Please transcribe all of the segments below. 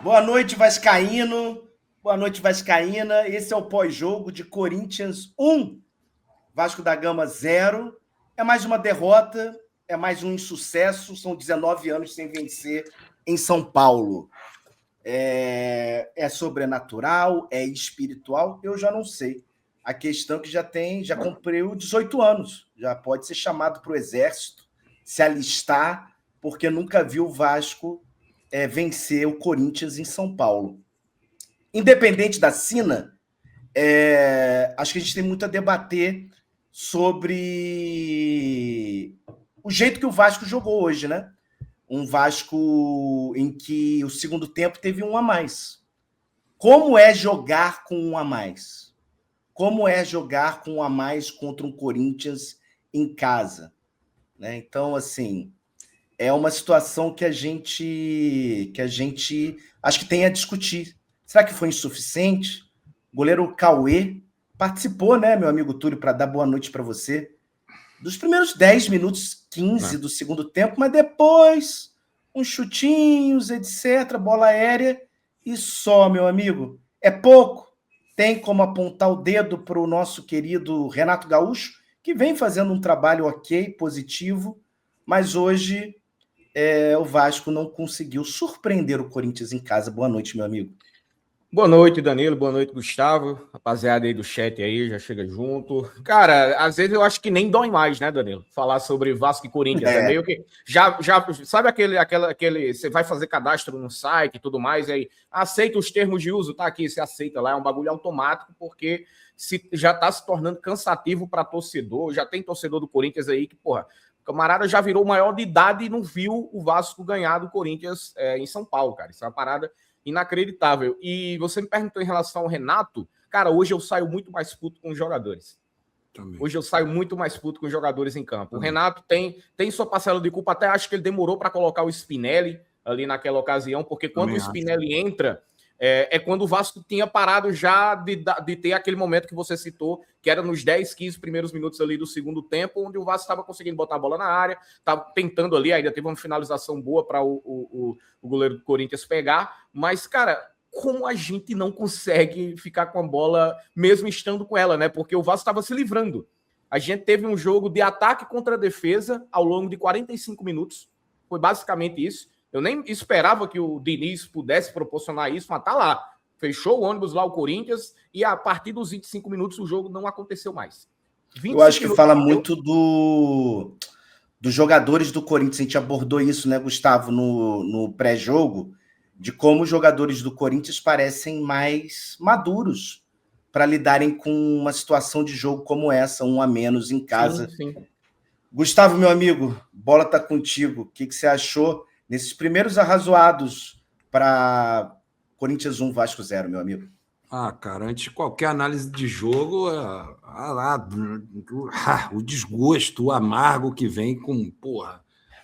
Boa noite, Vascaíno. Boa noite, Vascaína. Esse é o pós-jogo de Corinthians 1, Vasco da Gama 0. É mais uma derrota, é mais um insucesso. São 19 anos sem vencer em São Paulo. É sobrenatural, é espiritual? Eu já não sei. A questão é que já cumpriu 18 anos. Já pode ser chamado para o Exército, se alistar, porque nunca viu o Vasco vencer o Corinthians em São Paulo. Independente da sina, acho que a gente tem muito a debater sobre o jeito que o Vasco jogou hoje, né? Um Vasco em que o segundo tempo teve um a mais. Como é jogar com um a mais? Como é jogar com um a mais contra um Corinthians em casa? Né? Então, assim, é uma situação que a gente acho que tem a discutir. Será que foi insuficiente? O goleiro Cauê participou, né, meu amigo Túlio, para dar boa noite para você, dos primeiros 10 minutos, 15 do segundo tempo, mas depois uns chutinhos, etc., bola aérea e só, meu amigo. É pouco. Tem como apontar o dedo para o nosso querido Renato Gaúcho, que vem fazendo um trabalho ok, positivo, mas hoje o Vasco não conseguiu surpreender o Corinthians em casa. Boa noite, meu amigo. Boa noite, Danilo. Boa noite, Gustavo. Rapaziada aí do chat aí, já chega junto. Cara, às vezes eu acho que nem dói mais, né, Danilo? Falar sobre Vasco e Corinthians. É meio que. Já sabe aquele. Você vai fazer cadastro no site e tudo mais, aí aceita os termos de uso, tá aqui, você aceita lá, é um bagulho automático, porque já tá se tornando cansativo para torcedor. Já tem torcedor do Corinthians aí que, porra, o camarada já virou maior de idade e não viu o Vasco ganhar do Corinthians em São Paulo, cara. Isso é uma parada inacreditável. E você me perguntou em relação ao Renato. Cara, hoje eu saio muito mais puto com os jogadores. Também. Hoje eu saio muito mais puto com os jogadores em campo. Também. O Renato tem sua parcela de culpa. Até acho que ele demorou para colocar o Spinelli ali naquela ocasião, porque quando o Spinelli entra, quando o Vasco tinha parado já de ter aquele momento que você citou, que era nos 10, 15 primeiros minutos ali do segundo tempo, onde o Vasco estava conseguindo botar a bola na área, estava tentando ali, ainda teve uma finalização boa para o goleiro do Corinthians pegar, mas, cara, como a gente não consegue ficar com a bola mesmo estando com ela, né? Porque o Vasco estava se livrando. A gente teve um jogo de ataque contra a defesa ao longo de 45 minutos, foi basicamente isso. Eu nem esperava que o Diniz pudesse proporcionar isso, mas tá lá. Fechou o ônibus lá, o Corinthians, e a partir dos 25 minutos o jogo não aconteceu mais. Eu acho que fala muito dos jogadores do Corinthians. A gente abordou isso, né, Gustavo, no pré-jogo, de como os jogadores do Corinthians parecem mais maduros para lidarem com uma situação de jogo como essa, um a menos em casa. Sim. Gustavo, meu amigo, bola tá contigo. O que você achou nesses primeiros arrazoados para Corinthians 1, Vasco 0, meu amigo? Cara, antes de qualquer análise de jogo, o desgosto, o amargo que vem com,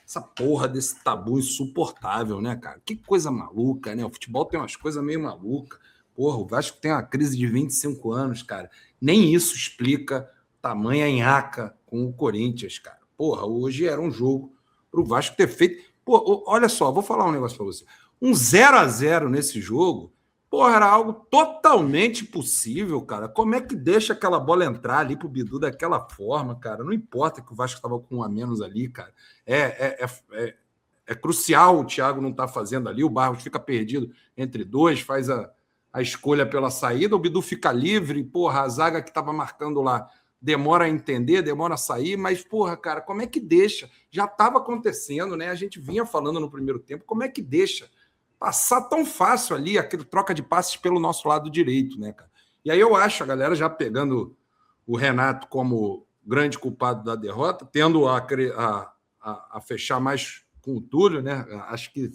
essa porra desse tabu insuportável, né, cara? Que coisa maluca, né? O futebol tem umas coisas meio malucas. Porra, o Vasco tem uma crise de 25 anos, cara. Nem isso explica tamanha nhaca com o Corinthians, cara. Porra, hoje era um jogo para o Vasco ter feito... Pô, olha só, vou falar um negócio para você. Um 0-0 nesse jogo, porra, era algo totalmente possível, cara. Como é que deixa aquela bola entrar ali pro Bidu daquela forma, cara? Não importa que o Vasco estava com um a menos ali, cara. É crucial o Thiago não tá fazendo ali, o Barros fica perdido entre dois, faz a escolha pela saída, o Bidu fica livre, porra, a zaga que estava marcando lá demora a entender, demora a sair, mas, porra, cara, como é que deixa? Já estava acontecendo, né? A gente vinha falando no primeiro tempo, como é que deixa passar tão fácil ali, aquele troca de passes pelo nosso lado direito, né, cara? E aí eu acho, a galera já pegando o Renato como grande culpado da derrota, tendo a fechar mais com o Túlio, né? Acho que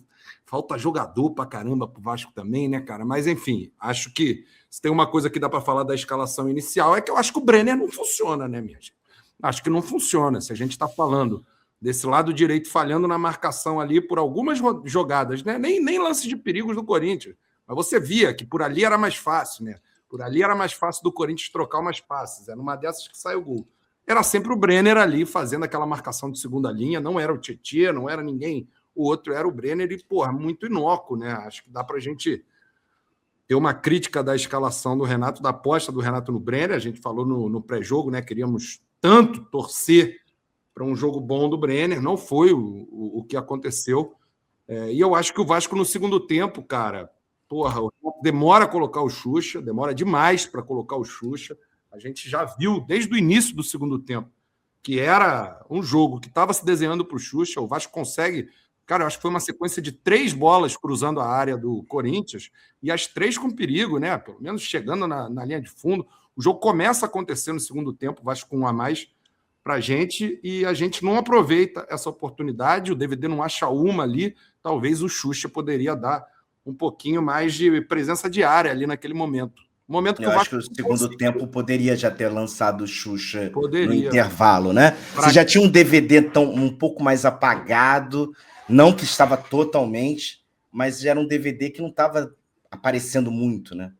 falta jogador pra caramba pro Vasco também, né, cara? Mas, enfim, acho que se tem uma coisa que dá para falar da escalação inicial é que eu acho que o Brenner não funciona, né, minha gente? Acho que não funciona. Se a gente está falando desse lado direito falhando na marcação ali por algumas jogadas, né? Nem lance de perigos do Corinthians, mas você via que por ali era mais fácil, né? Por ali era mais fácil do Corinthians trocar umas passes. Era uma dessas que sai o gol. Era sempre o Brenner ali fazendo aquela marcação de segunda linha, não era o Tietê, não era ninguém o outro era o Brenner e, porra, muito inócuo, né? Acho que dá pra gente ter uma crítica da escalação do Renato, da aposta do Renato no Brenner. A gente falou no pré-jogo, né? Queríamos tanto torcer para um jogo bom do Brenner, não foi o que aconteceu. E eu acho que o Vasco no segundo tempo, cara, porra, demora a colocar o Xuxa, demora demais para colocar o Xuxa. A gente já viu desde o início do segundo tempo que era um jogo que estava se desenhando para o Xuxa. O Vasco consegue. Cara, eu acho que foi uma sequência de 3 bolas cruzando a área do Corinthians e as 3 com perigo, né? Pelo menos chegando na linha de fundo. O jogo começa a acontecer no segundo tempo, o Vasco com 1 a mais para a gente, e a gente não aproveita essa oportunidade. O DVD não acha uma ali. Talvez o Xuxa poderia dar um pouquinho mais de presença diária ali naquele momento. Momento que eu acho que o segundo tempo poderia já ter lançado o Xuxa no intervalo, né? Você já tinha um DVD um pouco mais apagado, não que estava totalmente, mas já era um DVD que não estava aparecendo muito, né?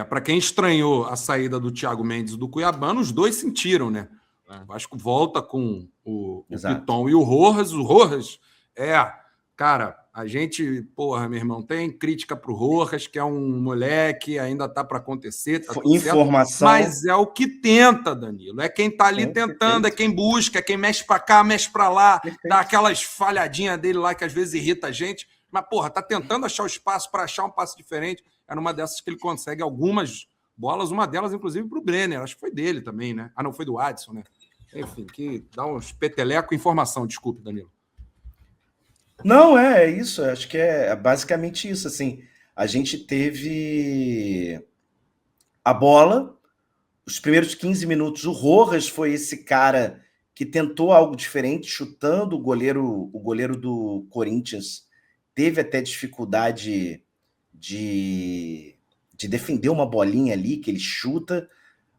Para quem estranhou a saída do Thiago Mendes e do Cuiabano, os dois sentiram, né? O Vasco volta com o Piton e o Rojas. O Rojas cara, a gente, porra, meu irmão, tem crítica pro Rojas, que é um moleque, ainda tá para acontecer, tá tudo informação. Certo, mas é o que tenta, Danilo. É quem tá ali tentando, é quem busca, é quem mexe para cá, mexe para lá, dá aquelas falhadinhas dele lá que às vezes irrita a gente, mas, porra, tá tentando achar o espaço para achar um passe diferente. Era uma dessas que ele consegue algumas bolas, uma delas, inclusive, pro Brenner. Acho que foi dele também, né? Ah, não, foi do Adson, né? Enfim, que dá uns peteleco. Informação, desculpe, Danilo. Não, é isso. Acho que é basicamente isso. Assim, a gente teve a bola, os primeiros 15 minutos. O Rojas foi esse cara que tentou algo diferente, chutando o goleiro do Corinthians. Teve até dificuldade de defender uma bolinha ali que ele chuta.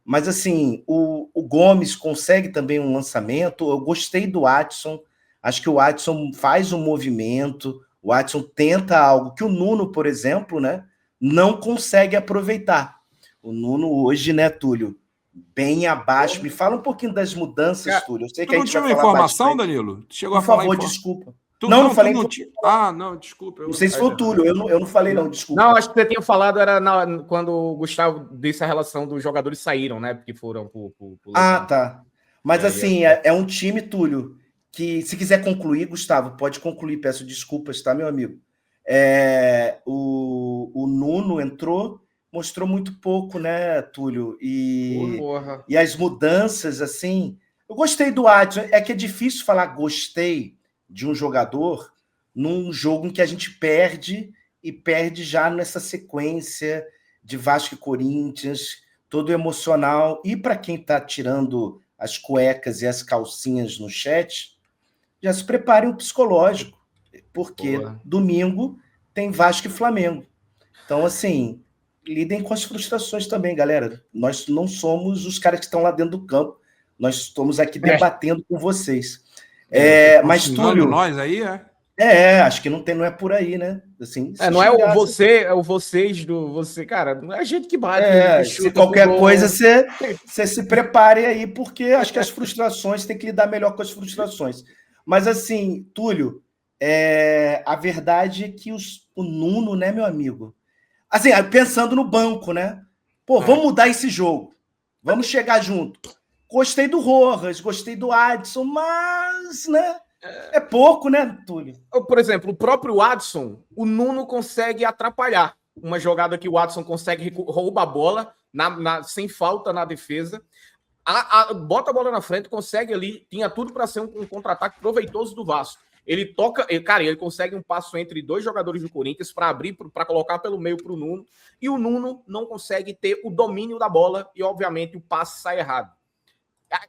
Mas, assim, o Gomes consegue também um lançamento. Eu gostei do Adson. Acho que o Adson faz um movimento. O Adson tenta algo que o Nuno, por exemplo, né, não consegue aproveitar. O Nuno hoje, né, Túlio, bem abaixo. Me fala um pouquinho das mudanças, Túlio. Eu sei que a gente vai falar informação, bastante. Danilo? Chegou por favor, desculpa. Não falei. Não, desculpa. Não sei se foi o Túlio, eu não falei, não, desculpa. Não, acho que você tinha falado, era quando o Gustavo disse a relação dos jogadores saíram, né? Porque foram pro tá. Mas assim, é um time, Túlio, que se quiser concluir, Gustavo, pode concluir, peço desculpas, tá, meu amigo? O Nuno entrou, mostrou muito pouco, né, Túlio? E as mudanças, assim. Eu gostei do Adson. É que é difícil falar gostei de um jogador num jogo em que a gente perde já nessa sequência de Vasco e Corinthians, todo emocional. E para quem está tirando as cuecas e as calcinhas no chat, já se preparem o psicológico, porque domingo tem Vasco e Flamengo. Então, assim, lidem com as frustrações também, galera. Nós não somos os caras que estão lá dentro do campo. Nós estamos aqui debatendo com vocês. Mas, Túlio... nós aí, acho que não é por aí, né? Assim, não é o você, é o vocês do você, cara. Não é a gente que bate. Se qualquer coisa, você se prepare aí, porque acho que as frustrações tem que lidar melhor com as frustrações. Mas, assim, Túlio, a verdade é que o Nuno, né, meu amigo? Assim, pensando no banco, né? Pô, vamos mudar esse jogo. Vamos chegar junto. Gostei do Rojas, gostei do Adson, mas, né? É pouco, né, Túlio? Por exemplo, o próprio Adson, o Nuno consegue atrapalhar. Uma jogada que o Adson consegue roubar a bola sem falta na defesa. Bota a bola na frente, consegue ali, tinha tudo para ser um contra-ataque proveitoso do Vasco. Ele toca, ele consegue um passo entre 2 jogadores do Corinthians para abrir, para colocar pelo meio para o Nuno, e o Nuno não consegue ter o domínio da bola e, obviamente, o passe sai errado.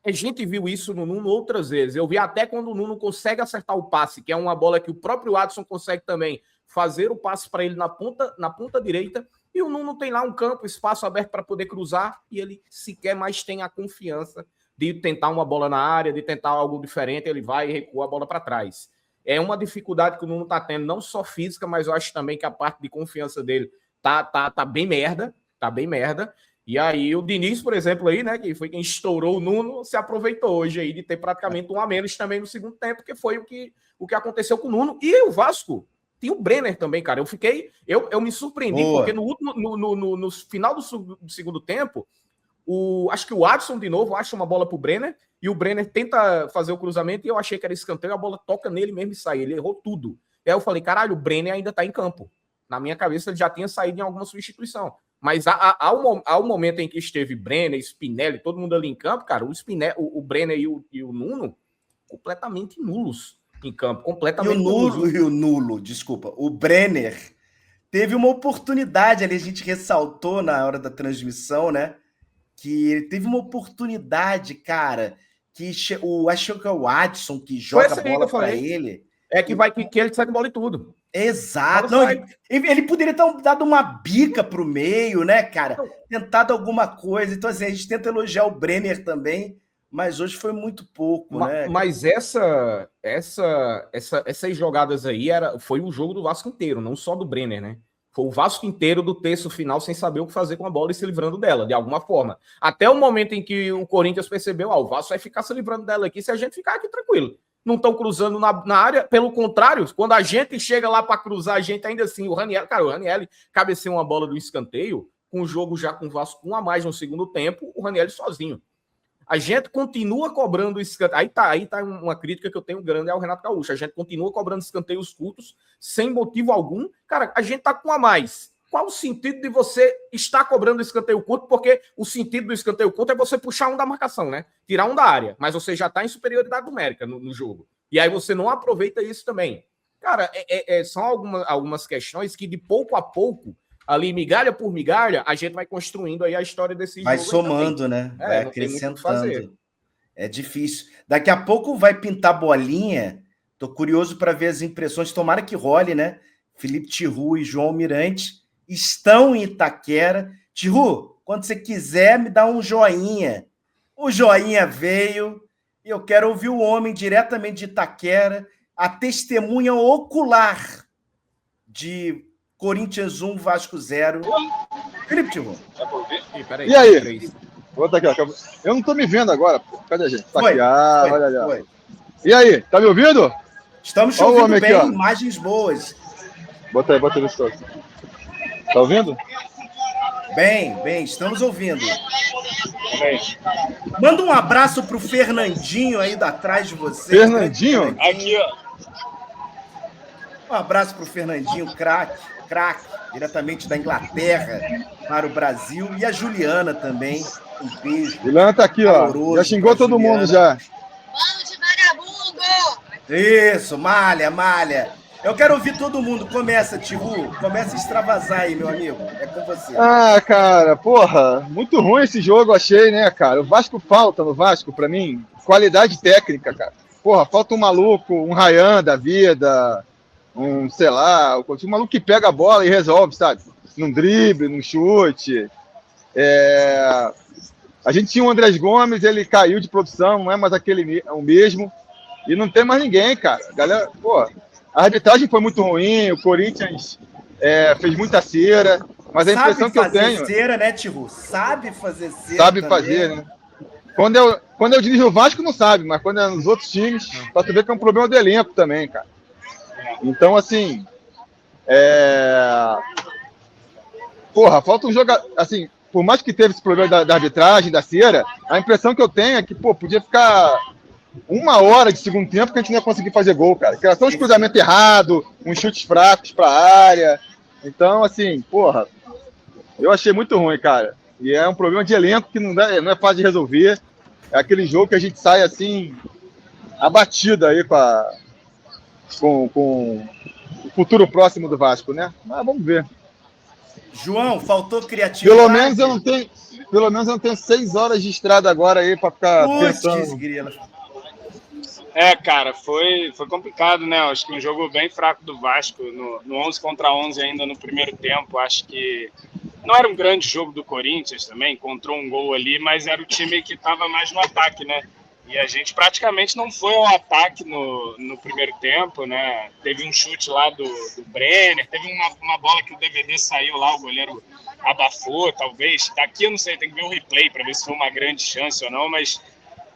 A gente viu isso no Nuno outras vezes. Eu vi até quando o Nuno consegue acertar o passe, que é uma bola que o próprio Adson consegue também fazer o passe para ele na ponta direita, e o Nuno tem lá um campo, espaço aberto para poder cruzar, e ele sequer mais tem a confiança de tentar uma bola na área, de tentar algo diferente, ele vai e recua a bola para trás. É uma dificuldade que o Nuno está tendo, não só física, mas eu acho também que a parte de confiança dele tá bem merda, E aí o Diniz, por exemplo, aí, né, que foi quem estourou o Nuno, se aproveitou hoje aí de ter praticamente um a menos também no segundo tempo, que foi o que aconteceu com o Nuno. E o Vasco tinha o Brenner também, cara. Eu me surpreendi, porque no final do segundo tempo, acho que o Adson de novo acha uma bola pro Brenner, e o Brenner tenta fazer o cruzamento, e eu achei que era escanteio, a bola toca nele mesmo e sai. Ele errou tudo. E aí eu falei, caralho, o Brenner ainda tá em campo. Na minha cabeça ele já tinha saído em alguma substituição. Mas ao momento em que esteve Brenner, Spinelli, todo mundo ali em campo, cara, o Brenner e o Nuno completamente nulos em campo, completamente nulos. E o nulo, desculpa, o Brenner teve uma oportunidade ali, a gente ressaltou na hora da transmissão, né? Que ele teve uma oportunidade, cara, que acho que é o Adson que joga a bola para ele. É que ele sai de bola e tudo. Exato. Não, ele poderia ter dado uma bica pro meio, né, cara? Tentado alguma coisa. Então, assim, a gente tenta elogiar o Brenner também, mas hoje foi muito pouco, né? Mas essas jogadas aí foi o jogo do Vasco inteiro, não só do Brenner, né? Foi o Vasco inteiro do terço final sem saber o que fazer com a bola e se livrando dela, de alguma forma. Até o momento em que o Corinthians percebeu, o Vasco vai ficar se livrando dela aqui se a gente ficar aqui tranquilo. Não estão cruzando na área, pelo contrário, quando a gente chega lá para cruzar, a gente ainda assim, o Ranieri cabeceou uma bola do escanteio, com o jogo já com o Vasco 1 a mais no segundo tempo, o Ranieri sozinho. A gente continua cobrando escanteio. Aí tá uma crítica que eu tenho grande ao Renato Gaúcho. A gente continua cobrando escanteios curtos, sem motivo algum. Cara, a gente tá com a mais. Qual o sentido de você estar cobrando escanteio curto? Porque o sentido do escanteio curto é você puxar um da marcação, né? Tirar um da área. Mas você já está em superioridade numérica no jogo. E aí você não aproveita isso também. Cara, são algumas questões que de pouco a pouco, ali migalha por migalha, a gente vai construindo aí a história desse jogo. Vai somando, né? Vai acrescentando. É difícil. Daqui a pouco vai pintar bolinha. Tô curioso para ver as impressões. Tomara que role, né? Felipe Tiru e João Mirante estão em Itaquera. Tiru, quando você quiser, me dá um joinha. O joinha veio e eu quero ouvir o homem diretamente de Itaquera, a testemunha ocular de Corinthians 1, Vasco 0. Felipe Tiru. E aí? Vou botar aqui, ó. Eu não tô me vendo agora, pô. Cadê a gente? Tá aqui. Olha ali. Ó. E aí, tá me ouvindo? Estamos te ouvindo bem, aqui, imagens boas. Bota aí no story. Tá ouvindo? Bem, estamos ouvindo. Manda um abraço pro Fernandinho aí atrás de você. Fernandinho? Aqui, ó. Um abraço pro Fernandinho, craque, diretamente da Inglaterra para o Brasil. E a Juliana também. Um beijo. Juliana tá aqui, ó. Já xingou todo mundo já. Bando de vagabundo! Isso, malha. Eu quero ouvir todo mundo. Começa, Tiru. Começa a extravasar aí, meu amigo. É com você. Ah, cara, porra. Muito ruim esse jogo, achei, né, cara? O Vasco falta no Vasco, pra mim, qualidade técnica, cara. Porra, falta um maluco, um Ryan da vida, sei lá, um maluco que pega a bola e resolve, sabe? Num drible, num chute. A gente tinha o Andrés Gomes, ele caiu de produção, não é mais o mesmo. E não tem mais ninguém, cara. Galera, porra. A arbitragem foi muito ruim, o Corinthians fez muita cera, mas a impressão que eu tenho... Sabe fazer cera, né, Tiru? Sabe fazer cera Sabe também. Fazer, né? Quando eu dirijo o Vasco, não sabe, mas quando é nos outros times, pra tu ver que é um problema do elenco também, cara. Então, assim... Porra, falta um jogador... Assim, por mais que teve esse problema da arbitragem, da cera, a impressão que eu tenho é que, pô, podia ficar... 1 hora de segundo tempo que a gente não ia conseguir fazer gol, cara. Que era só uns cruzamentos errados, uns chutes fracos pra área. Então, assim, porra, eu achei muito ruim, cara. E é um problema de elenco que não é fácil de resolver. É aquele jogo que a gente sai, assim, abatido aí com o futuro próximo do Vasco, né? Mas vamos ver. João, faltou criatividade. Pelo menos eu não tenho 6 horas de estrada agora aí pra ficar pensando. Cara, foi complicado, né? Acho que um jogo bem fraco do Vasco, no 11 contra 11 ainda no primeiro tempo. Acho que não era um grande jogo do Corinthians também, encontrou um gol ali, mas era o time que estava mais no ataque, né? E a gente praticamente não foi ao ataque no primeiro tempo, né? Teve um chute lá do Brenner, teve uma bola que o DVD saiu lá, o goleiro abafou, talvez. Daqui eu não sei, tem que ver o replay para ver se foi uma grande chance ou não, mas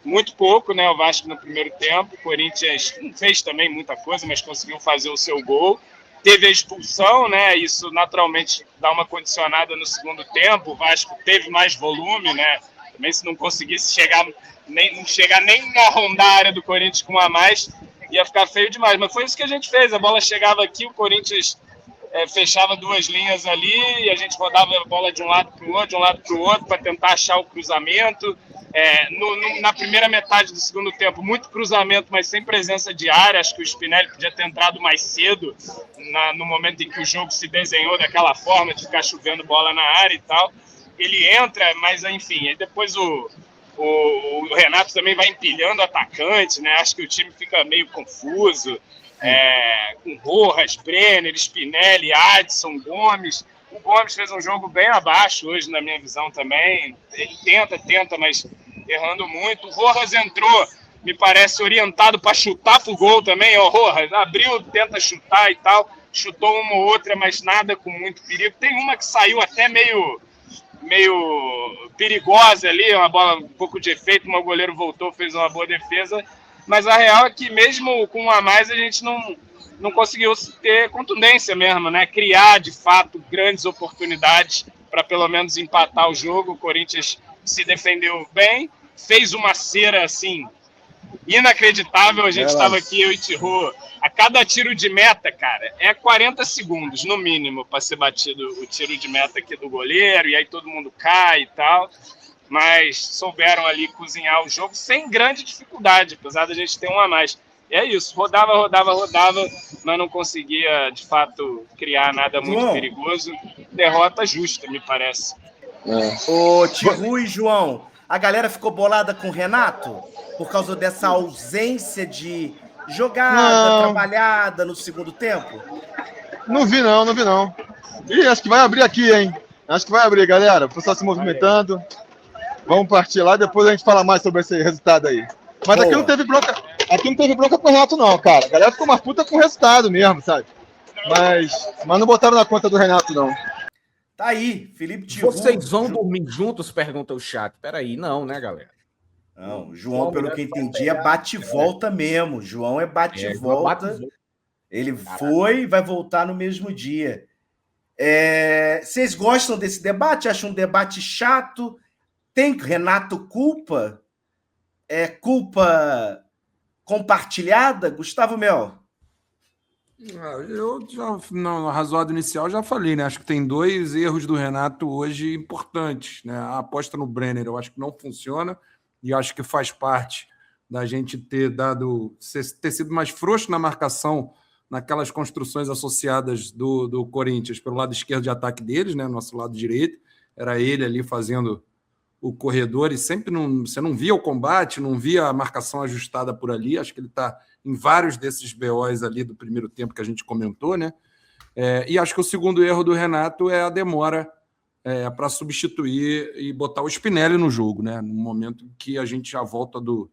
muito pouco, né? O Vasco no primeiro tempo. O Corinthians não fez também muita coisa, mas conseguiu fazer o seu gol. Teve a expulsão, né? Isso naturalmente dá uma condicionada no segundo tempo. O Vasco teve mais volume, né? Também se não conseguisse chegar nem a rondar a área do Corinthians com um a mais, ia ficar feio demais. Mas foi isso que a gente fez. A bola chegava aqui, o Corinthians fechava duas linhas ali e a gente rodava a bola de um lado para o outro, para tentar achar o cruzamento. Na primeira metade do segundo tempo, muito cruzamento, mas sem presença de área. Acho que o Spinelli podia ter entrado mais cedo, no momento em que o jogo se desenhou daquela forma, de ficar chovendo bola na área e tal. Ele entra, mas enfim, aí depois o Renato também vai empilhando atacante, né? Acho que o time fica meio confuso, com Rojas, Brenner, Spinelli, Adson, Gomes. O Gomes fez um jogo bem abaixo hoje, na minha visão também. Ele tenta, mas errando muito. O Rojas entrou, me parece, orientado para chutar pro gol também. O Rojas abriu, tenta chutar e tal. Chutou uma ou outra, mas nada com muito perigo. Tem uma que saiu até meio perigosa ali, uma bola um pouco de efeito, mas o goleiro voltou, fez uma boa defesa. Mas a real é que mesmo com um a mais, a gente não conseguiu ter contundência mesmo, né? Criar, de fato, grandes oportunidades para pelo menos empatar o jogo. O Corinthians se defendeu bem, fez uma cera, assim, inacreditável. A gente estava aqui, eu e Tirô, a cada tiro de meta, cara, 40 segundos, no mínimo, para ser batido o tiro de meta aqui do goleiro, e aí todo mundo cai e tal. Mas souberam ali cozinhar o jogo sem grande dificuldade, apesar da gente ter um a mais. É isso, rodava, mas não conseguia, de fato, criar nada muito perigoso. Derrota justa, me parece. Ô, Tiru e João, a galera ficou bolada com o Renato por causa dessa ausência de jogada, trabalhada no segundo tempo? Não vi não. Ih, acho que vai abrir aqui, hein? Acho que vai abrir, galera. O pessoal se movimentando. Vamos partir lá, depois a gente fala mais sobre esse resultado aí. Mas aqui não teve bronca. Aqui não teve bronca com o Renato, não, cara. A galera ficou uma puta com o resultado mesmo, sabe? Mas não botaram na conta do Renato, não. Tá aí, Felipe Tiru. Vocês vão dormir juntos? Pergunta o chat. Peraí, não, né, galera? Não, João, pelo que eu entendi, é bate-volta mesmo. João é bate-volta. Ele foi e vai voltar no mesmo dia. Vocês gostam desse debate? Acham um debate chato? Tem Renato culpa? É culpa compartilhada? Gustavo Mel? Eu já, no razoado inicial, já falei, né? Acho que tem 2 erros do Renato hoje importantes, né? A aposta no Brenner, eu acho que não funciona e acho que faz parte da gente ter sido mais frouxo na marcação naquelas construções associadas do Corinthians pelo lado esquerdo de ataque deles, né? Nosso lado direito, era ele ali fazendo o corredor e sempre você não via o combate, não via a marcação ajustada por ali. Acho que ele está em vários desses BOs ali do primeiro tempo que a gente comentou, né? E acho que o segundo erro do Renato é a demora para substituir e botar o Spinelli no jogo, né? No momento que a gente já volta do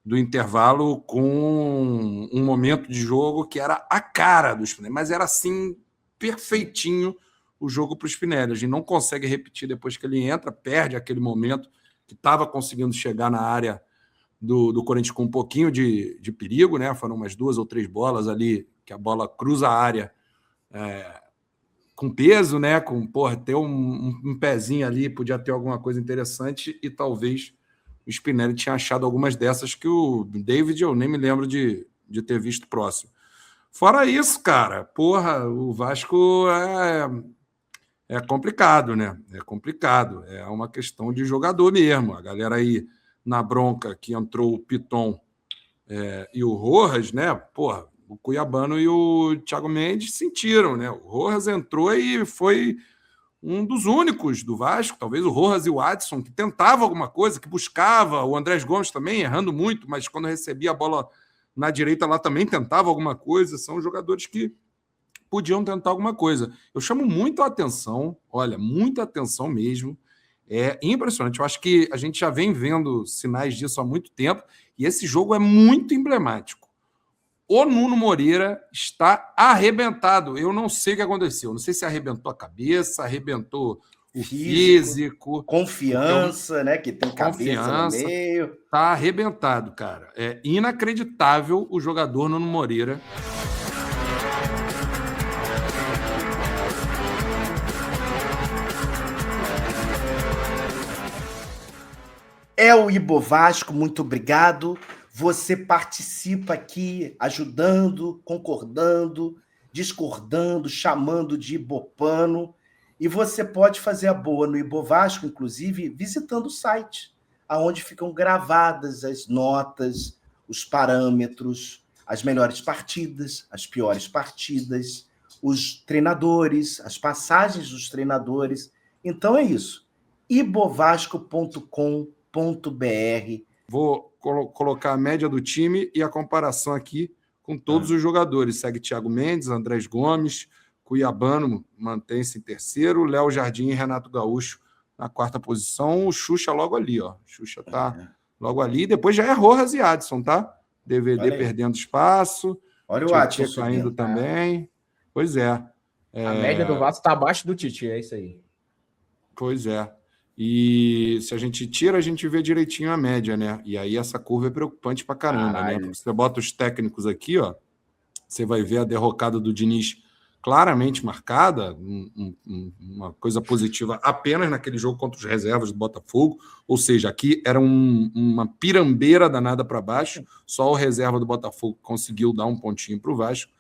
intervalo com um momento de jogo que era a cara do Spinelli, mas era assim, perfeitinho o jogo para o Spinelli. A gente não consegue repetir depois que ele entra, perde aquele momento que estava conseguindo chegar na área do Corinthians com um pouquinho de perigo, né? Foram umas 2 ou 3 bolas ali que a bola cruza a área com peso, né? Ter um pezinho ali, podia ter alguma coisa interessante e talvez o Spinelli tinha achado algumas dessas que o David eu nem me lembro de ter visto próximo. Fora isso, cara, o Vasco é complicado, né? É complicado. É uma questão de jogador mesmo. A galera aí na bronca que entrou o Piton e o Rojas, né? O Cuiabano e o Thiago Mendes sentiram, né? O Rojas entrou e foi um dos únicos do Vasco, talvez o Rojas e o Adson, que tentava alguma coisa, que buscava. O Andrés Gomes também, errando muito, mas quando recebia a bola na direita lá também tentava alguma coisa. São jogadores que podiam tentar alguma coisa. Eu chamo muito a atenção, olha, muita atenção mesmo. É impressionante. Eu acho que a gente já vem vendo sinais disso há muito tempo e esse jogo é muito emblemático. O Nuno Moreira está arrebentado. Eu não sei o que aconteceu. Não sei se arrebentou a cabeça, arrebentou o físico, confiança, né? Que tem cabeça no meio. Tá arrebentado, cara. É inacreditável o jogador Nuno Moreira. É o Ibo Vasco, muito obrigado. Você participa aqui ajudando, concordando, discordando, chamando de Ibopano. E você pode fazer a boa no Ibo Vasco, inclusive, visitando o site, onde ficam gravadas as notas, os parâmetros, as melhores partidas, as piores partidas, os treinadores, as passagens dos treinadores. Então é isso. ibovasco.com.br. Vou colocar a média do time e a comparação aqui com todos os jogadores. Segue Thiago Mendes, Andrés Gomes, Cuiabano mantém-se em terceiro, Léo Jardim e Renato Gaúcho na quarta posição. O Xuxa logo ali, ó. Xuxa tá logo ali. Depois já é Rojas e Adson, tá? DVD perdendo espaço. Olha o Adson caindo também. Pois é. A média do Vasco tá abaixo do Tite, é isso aí. Pois é. E se a gente tira, a gente vê direitinho a média, né? E aí essa curva é preocupante pra caramba, né? Porque você bota os técnicos aqui, ó, você vai ver a derrocada do Diniz claramente marcada, uma coisa positiva apenas naquele jogo contra os reservas do Botafogo, ou seja, aqui era uma pirambeira danada para baixo, só o reserva do Botafogo conseguiu dar um pontinho para o Vasco,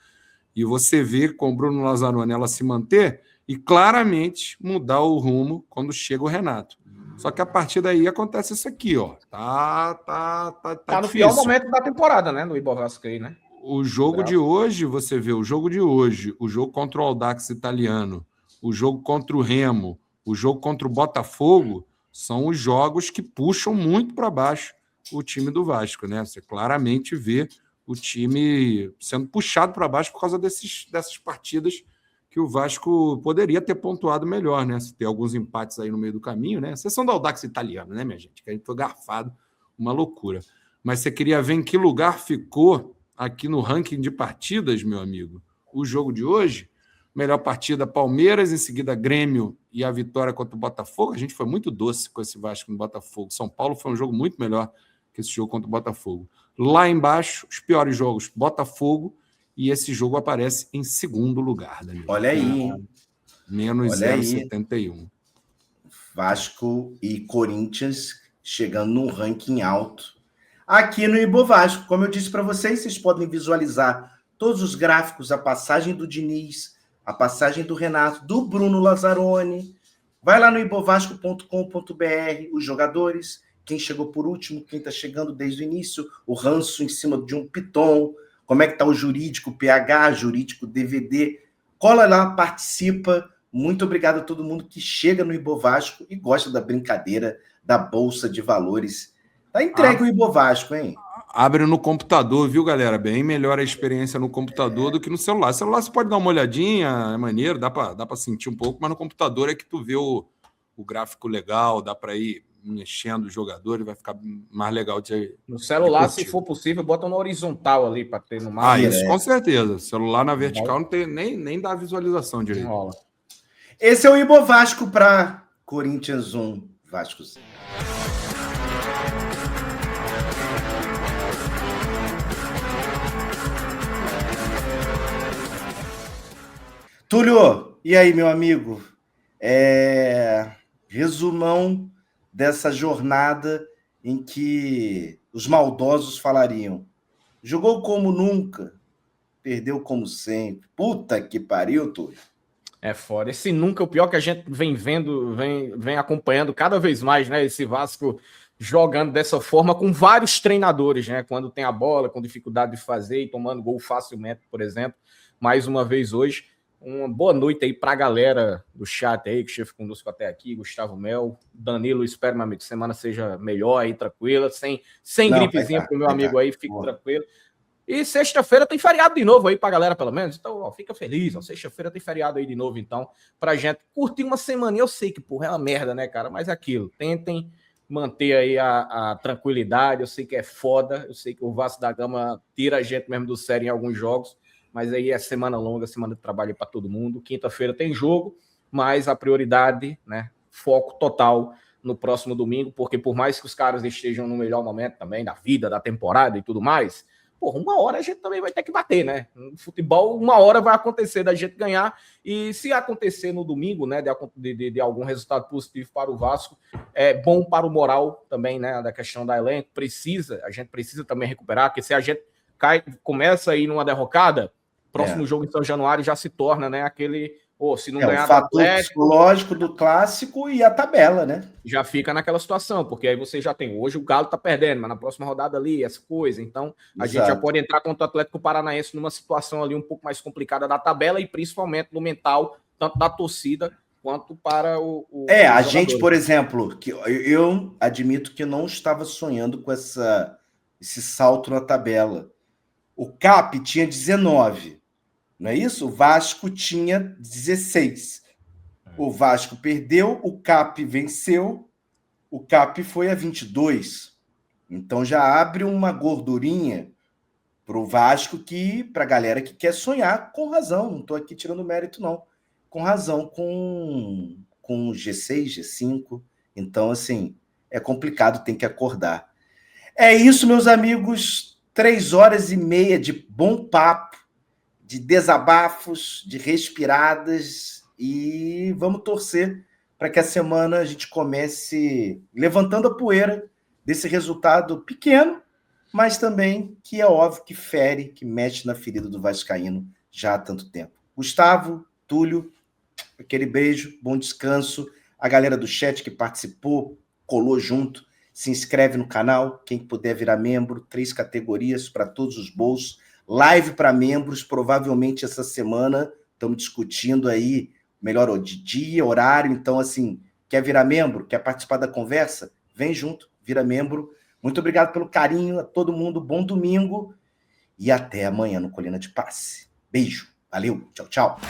e você vê com o Bruno Lazzaroni ela se manter e claramente mudar o rumo quando chega o Renato. Só que a partir daí acontece isso aqui, ó. Tá no difícil. pior momento da temporada, né? No Ibo Vasco aí, né? O jogo de hoje, você vê, o jogo de hoje, o jogo contra o Audax italiano, o jogo contra o Remo, o jogo contra o Botafogo, são os jogos que puxam muito para baixo o time do Vasco, né? Você claramente vê o time sendo puxado para baixo por causa dessas partidas que o Vasco poderia ter pontuado melhor, né? Se tem alguns empates aí no meio do caminho, né? Exceção do Audax italiano, né, minha gente? Que a gente foi garfado, uma loucura. Mas você queria ver em que lugar ficou aqui no ranking de partidas, meu amigo, o jogo de hoje. Melhor partida, Palmeiras, em seguida Grêmio e a vitória contra o Botafogo. A gente foi muito doce com esse Vasco no Botafogo. São Paulo foi um jogo muito melhor que esse jogo contra o Botafogo. Lá embaixo, os piores jogos, Botafogo, e esse jogo aparece em segundo lugar, Danilo. Olha aí, hein? Menos 0,71. Vasco e Corinthians chegando num ranking alto. Aqui no Ibo Vasco, como eu disse para vocês, vocês podem visualizar todos os gráficos, a passagem do Diniz, a passagem do Renato, do Bruno Lazzaroni. Vai lá no ibovasco.com.br, os jogadores, quem chegou por último, quem está chegando desde o início, o ranço em cima de um piton, como é que está o jurídico PH, jurídico DVD. Cola lá, participa. Muito obrigado a todo mundo que chega no Ibo Vasco e gosta da brincadeira da Bolsa de Valores. Tá entregue o Ibo Vasco, hein? Abre no computador, viu, galera? Bem melhor a experiência no computador do que no celular. No celular você pode dar uma olhadinha, é maneiro, dá para sentir um pouco, mas no computador é que tu vê o gráfico legal, dá para ir mexendo o jogador e vai ficar mais legal no celular, se for possível, bota no horizontal ali para ter no máximo. Isso com certeza. Celular na vertical não tem nem dá visualização direito. Rola. Esse é o Ibo Vasco para Corinthians 1, Vasco 0. Túlio, e aí, meu amigo? Resumão dessa jornada em que os maldosos falariam: jogou como nunca, perdeu como sempre. Puta que pariu, Túlio. É foda. Esse nunca, o pior que a gente vem vendo, vem acompanhando cada vez mais, né? Esse Vasco jogando dessa forma com vários treinadores, né? Quando tem a bola, com dificuldade de fazer e tomando gol facilmente, por exemplo. Mais uma vez hoje. Uma boa noite aí para a galera do chat aí, que esteve conosco até aqui, Gustavo Mel, Danilo, espero, meu amigo, que a semana seja melhor aí, tranquila, sem gripezinha pro meu amigo aí, fique tranquilo. E sexta-feira tem feriado de novo aí pra galera, pelo menos, então, ó, fica feliz, ó, sexta-feira tem feriado aí de novo, então, pra gente curtir uma semana. Eu sei que, porra, é uma merda, né, cara, mas é aquilo, tentem manter aí a tranquilidade, eu sei que é foda, eu sei que o Vasco da Gama tira a gente mesmo do sério em alguns jogos, mas aí é semana longa, semana de trabalho para todo mundo. Quinta-feira tem jogo, mas a prioridade, né, foco total no próximo domingo, porque por mais que os caras estejam no melhor momento também da vida, da temporada e tudo mais, porra, uma hora a gente também vai ter que bater, né? No futebol, uma hora vai acontecer da gente ganhar, e se acontecer no domingo, né, de algum resultado positivo para o Vasco, é bom para o moral também, né, da questão da elenco, a gente precisa também recuperar, porque se a gente começa aí numa derrocada, próximo jogo em São Januário já se torna, né, aquele... se não ganhar o fator psicológico do clássico e a tabela, né? Já fica naquela situação, porque aí você já tem, hoje o Galo tá perdendo, mas na próxima rodada ali, essa coisa, então a gente já pode entrar contra o Atlético Paranaense numa situação ali um pouco mais complicada da tabela e principalmente no mental, tanto da torcida quanto para a gente, por exemplo, que eu admito que não estava sonhando com esse salto na tabela. O CAP tinha 19, não é isso? O Vasco tinha 16. O Vasco perdeu, o CAP venceu, o CAP foi a 22. Então já abre uma gordurinha para o Vasco, para a galera que quer sonhar, com razão, não estou aqui tirando mérito, não. Com razão, com G6, G5. Então, assim, é complicado, tem que acordar. É isso, meus amigos. 3h30 de bom papo, de desabafos, de respiradas, e vamos torcer para que a semana a gente comece levantando a poeira desse resultado pequeno, mas também que é óbvio que fere, que mexe na ferida do vascaíno já há tanto tempo. Gustavo, Túlio, aquele beijo, bom descanso. A galera do chat que participou, colou junto, se inscreve no canal, quem puder virar membro, 3 categorias para todos os bolsos. Live para membros, provavelmente essa semana, estamos discutindo aí melhor de dia, horário, então assim, quer virar membro, quer participar da conversa? Vem junto, vira membro. Muito obrigado pelo carinho a todo mundo, bom domingo e até amanhã no Colina de Passe. Beijo, valeu, tchau, tchau.